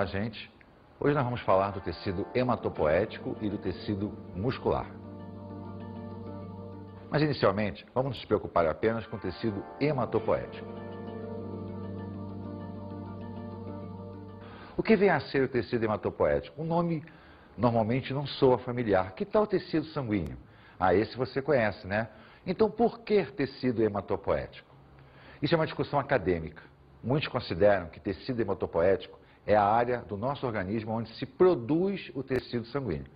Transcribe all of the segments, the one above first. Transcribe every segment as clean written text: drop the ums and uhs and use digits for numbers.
Olá, gente. Hoje nós vamos falar do tecido hematopoético e do tecido muscular. Mas, inicialmente, vamos nos preocupar apenas com o tecido hematopoético. O que vem a ser o tecido hematopoético? O nome normalmente não soa familiar. Que tal o tecido sanguíneo? Ah, esse você conhece, né? Então, por que tecido hematopoético? Isso é uma discussão acadêmica. Muitos consideram que tecido hematopoético é a área do nosso organismo onde se produz o tecido sanguíneo.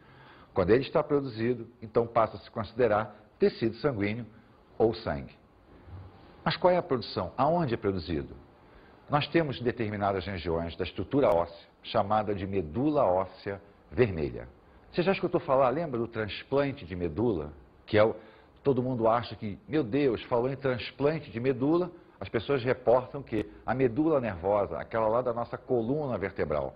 Quando ele está produzido, então passa a se considerar tecido sanguíneo ou sangue. Mas qual é a produção? Aonde é produzido? Nós temos determinadas regiões da estrutura óssea, chamada de medula óssea vermelha. Você já escutou falar, lembra do transplante de medula? Que é todo mundo acha que, meu Deus, falou em transplante de medula, as pessoas reportam que a medula nervosa, aquela lá da nossa coluna vertebral.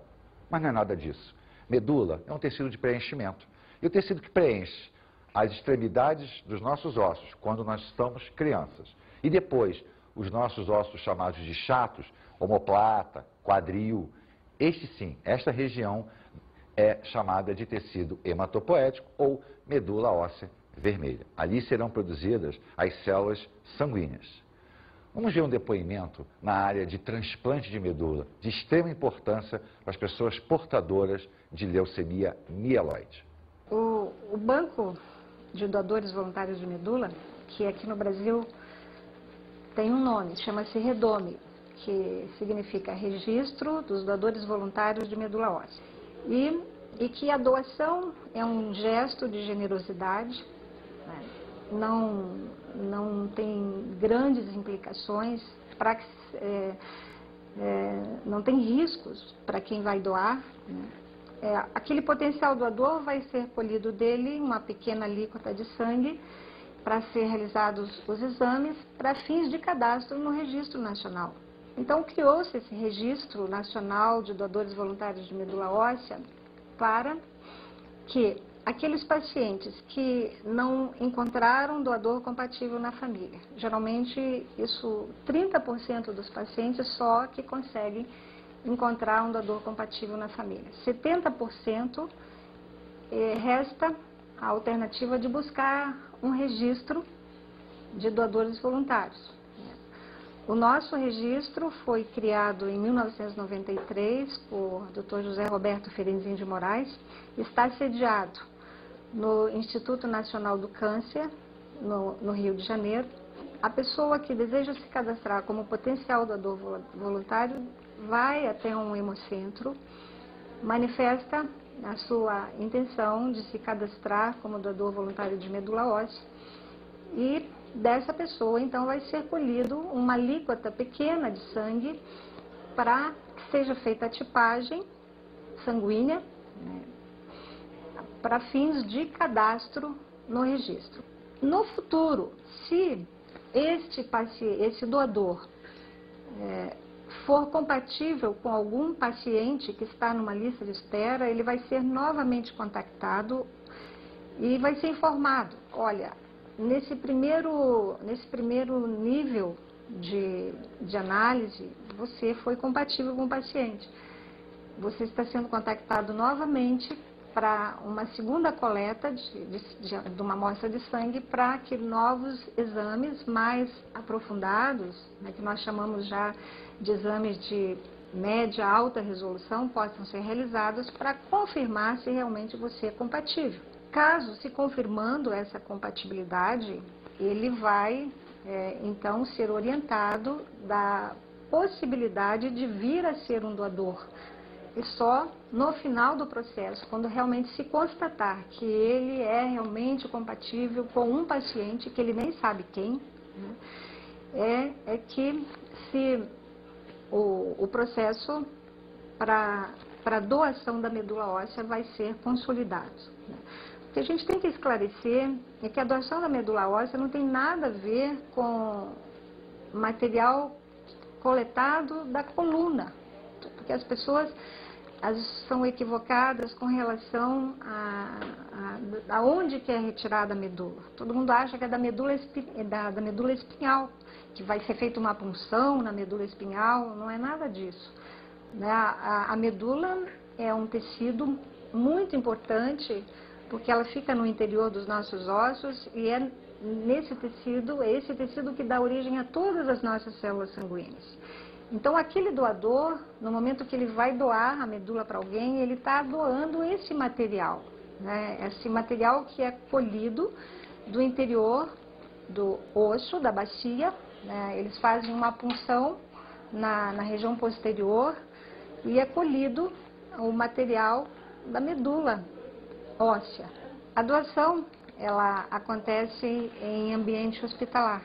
Mas não é nada disso. Medula é um tecido de preenchimento. E o tecido que preenche as extremidades dos nossos ossos, quando nós estamos crianças. E depois, os nossos ossos chamados de chatos, omoplata, quadril. Esta região é chamada de tecido hematopoético ou medula óssea vermelha. Ali serão produzidas as células sanguíneas. Vamos ver um depoimento na área de transplante de medula, de extrema importância para as pessoas portadoras de leucemia mieloide. O Banco de Doadores Voluntários de Medula, que aqui no Brasil tem um nome, chama-se REDOME, que significa Registro dos Doadores Voluntários de Medula Óssea. E que a doação é um gesto de generosidade, né? Não tem grandes implicações, não tem riscos para quem vai doar, né? Aquele potencial doador vai ser colhido dele uma pequena alíquota de sangue para ser realizados os exames para fins de cadastro no Registro Nacional. Então, criou-se esse Registro Nacional de Doadores Voluntários de Medula Óssea para que aqueles pacientes que não encontraram doador compatível na família, geralmente 30% dos pacientes só que conseguem encontrar um doador compatível na família. 70% resta a alternativa de buscar um registro de doadores voluntários. O nosso registro foi criado em 1993 por Dr. José Roberto Ferenczin de Moraes, está sediado no Instituto Nacional do Câncer, no Rio de Janeiro. A pessoa que deseja se cadastrar como potencial doador voluntário vai até um hemocentro, manifesta a sua intenção de se cadastrar como doador voluntário de medula óssea e dessa pessoa então vai ser colhido uma alíquota pequena de sangue para que seja feita a tipagem sanguínea, né, para fins de cadastro no registro. No futuro, se esse doador for compatível com algum paciente que está numa lista de espera, ele vai ser novamente contactado e vai ser informado, olha, nesse primeiro nível de análise, você foi compatível com o paciente. Você está sendo contactado novamente para uma segunda coleta de uma amostra de sangue para que novos exames mais aprofundados, né, que nós chamamos já de exames de média, alta resolução, possam ser realizados para confirmar se realmente você é compatível. Caso se confirmando essa compatibilidade, ele vai então ser orientado da possibilidade de vir a ser um doador. E só no final do processo, quando realmente se constatar que ele é realmente compatível com um paciente, que ele nem sabe quem, né, é que se o processo para doação da medula óssea vai ser consolidado. Né. O que a gente tem que esclarecer é que a doação da medula óssea não tem nada a ver com material coletado da coluna, porque as pessoas são equivocadas com relação a onde que é retirada a medula. Todo mundo acha que é da medula espinhal, que vai ser feita uma punção na medula espinhal, não é nada disso. né? A medula é um tecido muito importante porque ela fica no interior dos nossos ossos e é esse tecido que dá origem a todas as nossas células sanguíneas. Então, aquele doador, no momento que ele vai doar a medula para alguém, ele está doando esse material, né? Esse material que é colhido do interior do osso, da bacia, né? Eles fazem uma punção na região posterior e é colhido o material da medula óssea. A doação, ela acontece em ambiente hospitalar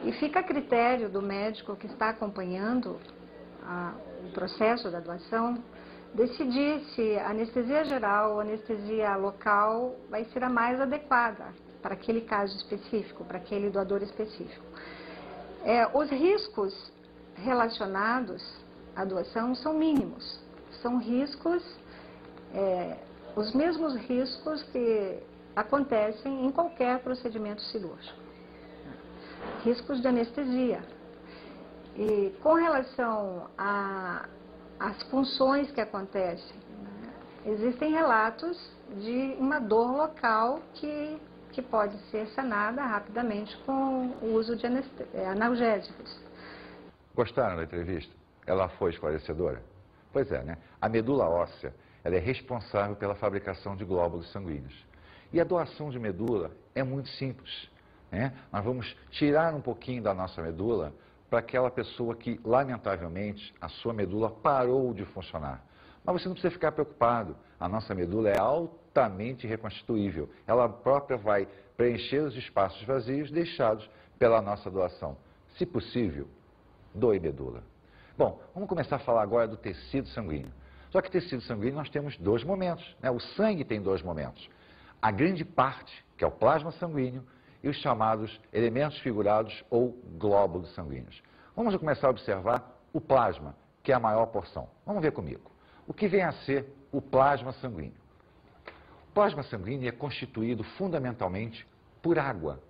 e fica a critério do médico que está acompanhando o processo da doação decidir se a anestesia geral ou anestesia local vai ser a mais adequada para aquele caso específico, para aquele doador específico. Os riscos relacionados à doação são mínimos, são riscos, os mesmos riscos que acontecem em qualquer procedimento cirúrgico. Riscos de anestesia. E com relação às funções que acontecem, né, existem relatos de uma dor local que pode ser sanada rapidamente com o uso de analgésicos. Gostaram da entrevista? Ela foi esclarecedora? Pois é, né? A medula óssea, ela é responsável pela fabricação de glóbulos sanguíneos. E a doação de medula é muito simples, né? Nós vamos tirar um pouquinho da nossa medula para aquela pessoa que, lamentavelmente, a sua medula parou de funcionar. Mas você não precisa ficar preocupado. A nossa medula é altamente reconstituível. Ela própria vai preencher os espaços vazios deixados pela nossa doação. Se possível, doe medula. Bom, vamos começar a falar agora do tecido sanguíneo. Só que tecido sanguíneo nós temos dois momentos, né? O sangue tem dois momentos. A grande parte, que é o plasma sanguíneo, e os chamados elementos figurados ou glóbulos sanguíneos. Vamos começar a observar o plasma, que é a maior porção. Vamos ver comigo. O que vem a ser o plasma sanguíneo? O plasma sanguíneo é constituído fundamentalmente por água.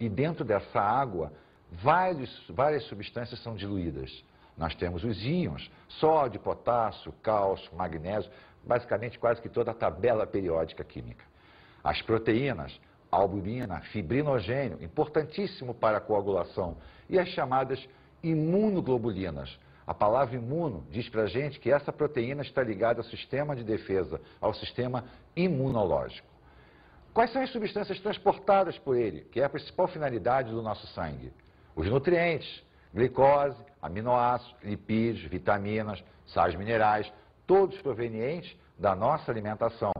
E dentro dessa água, várias substâncias são diluídas. Nós temos os íons, sódio, potássio, cálcio, magnésio, basicamente quase que toda a tabela periódica química. As proteínas, albumina, fibrinogênio, importantíssimo para a coagulação, e as chamadas imunoglobulinas. A palavra imuno diz para a gente que essa proteína está ligada ao sistema de defesa, ao sistema imunológico. Quais são as substâncias transportadas por ele, que é a principal finalidade do nosso sangue? Os nutrientes, glicose, aminoácidos, lipídios, vitaminas, sais minerais, todos provenientes da nossa alimentação.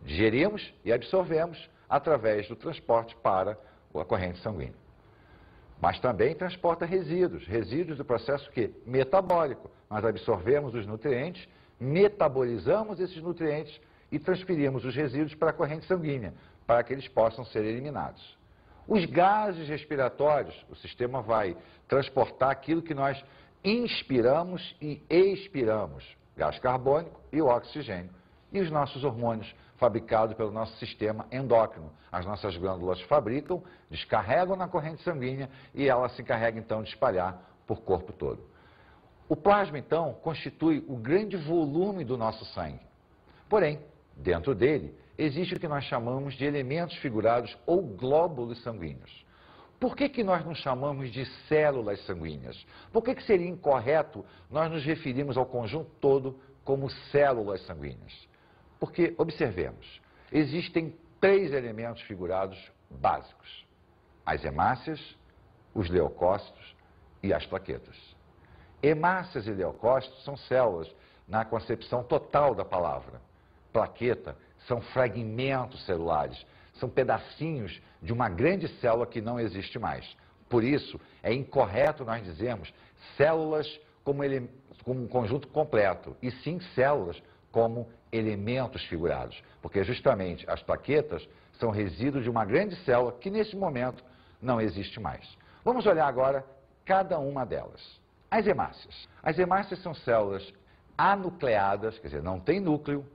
Digerimos e absorvemos através do transporte para a corrente sanguínea. Mas também transporta resíduos do processo metabólico. Nós absorvemos os nutrientes, metabolizamos esses nutrientes e transferimos os resíduos para a corrente sanguínea, para que eles possam ser eliminados. Os gases respiratórios, o sistema vai transportar aquilo que nós inspiramos e expiramos, gás carbônico e o oxigênio. E os nossos hormônios, fabricados pelo nosso sistema endócrino. As nossas glândulas fabricam, descarregam na corrente sanguínea e ela se encarrega então de espalhar por corpo todo. O plasma, então, constitui o grande volume do nosso sangue. Porém, dentro dele, existe o que nós chamamos de elementos figurados ou glóbulos sanguíneos. Por que nós não chamamos de células sanguíneas? Por que seria incorreto nós nos referirmos ao conjunto todo como células sanguíneas? Porque, observemos, existem 3 elementos figurados básicos: as hemácias, os leucócitos e as plaquetas. Hemácias e leucócitos são células na concepção total da palavra. Plaqueta são fragmentos celulares, são pedacinhos de uma grande célula que não existe mais. Por isso, é incorreto nós dizermos células como um conjunto completo, e sim células como elementos figurados, porque justamente as plaquetas são resíduos de uma grande célula que nesse momento não existe mais. Vamos olhar agora cada uma delas. As hemácias. As hemácias são células anucleadas, quer dizer, não tem núcleo,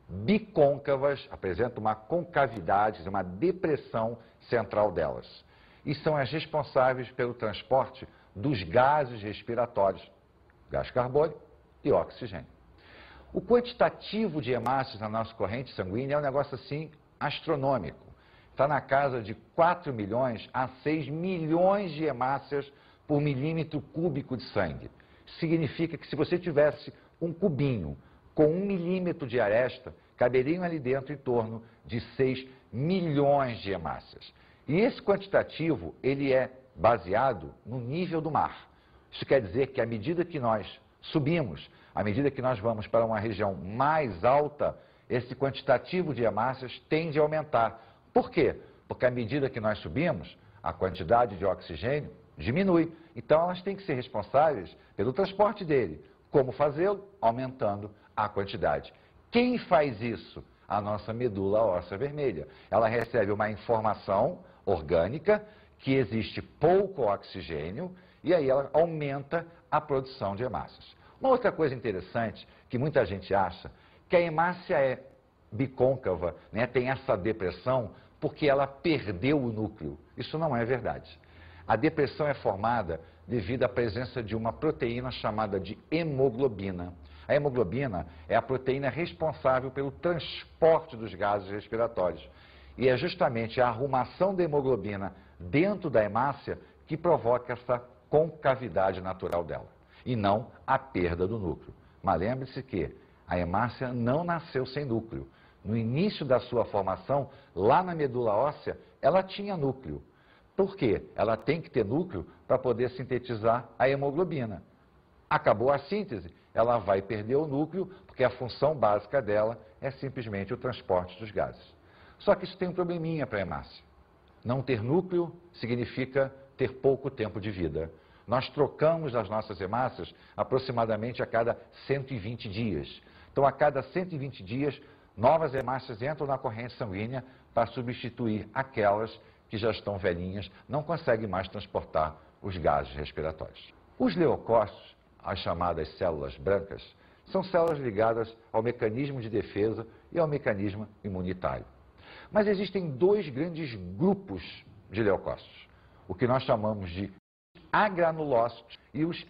bicôncavas, apresentam uma concavidade, uma depressão central delas. E são as responsáveis pelo transporte dos gases respiratórios, gás carbônico e oxigênio. O quantitativo de hemácias na nossa corrente sanguínea é um negócio assim astronômico. Está na casa de 4 milhões a 6 milhões de hemácias por milímetro cúbico de sangue. Significa que se você tivesse um cubinho com 1 milímetro de aresta, caberiam ali dentro em torno de 6 milhões de hemácias. E esse quantitativo, ele é baseado no nível do mar. Isso quer dizer que à medida que nós subimos, à medida que nós vamos para uma região mais alta, esse quantitativo de hemácias tende a aumentar. Por quê? Porque à medida que nós subimos, a quantidade de oxigênio diminui. Então elas têm que ser responsáveis pelo transporte dele. Como fazê-lo? Aumentando a quantidade. Quem faz isso? A nossa medula óssea vermelha. Ela recebe uma informação orgânica que existe pouco oxigênio e aí ela aumenta a produção de hemácias. Uma outra coisa interessante que muita gente acha que a hemácia é bicôncava, né, tem essa depressão porque ela perdeu o núcleo. Isso não é verdade. A depressão é formada devido à presença de uma proteína chamada de hemoglobina. A hemoglobina é a proteína responsável pelo transporte dos gases respiratórios. E é justamente a arrumação da hemoglobina dentro da hemácia que provoca essa concavidade natural dela, e não a perda do núcleo. Mas lembre-se que a hemácia não nasceu sem núcleo. No início da sua formação, lá na medula óssea, ela tinha núcleo. Por quê? Ela tem que ter núcleo para poder sintetizar a hemoglobina. Acabou a síntese, ela vai perder o núcleo, porque a função básica dela é simplesmente o transporte dos gases. Só que isso tem um probleminha para a hemácia. Não ter núcleo significa ter pouco tempo de vida. Nós trocamos as nossas hemácias aproximadamente a cada 120 dias. Então, a cada 120 dias, novas hemácias entram na corrente sanguínea para substituir aquelas que já estão velhinhas, não conseguem mais transportar os gases respiratórios. Os leucócitos, as chamadas células brancas, são células ligadas ao mecanismo de defesa e ao mecanismo imunitário. Mas existem dois grandes grupos de leucócitos, o que nós chamamos de agranulócitos e os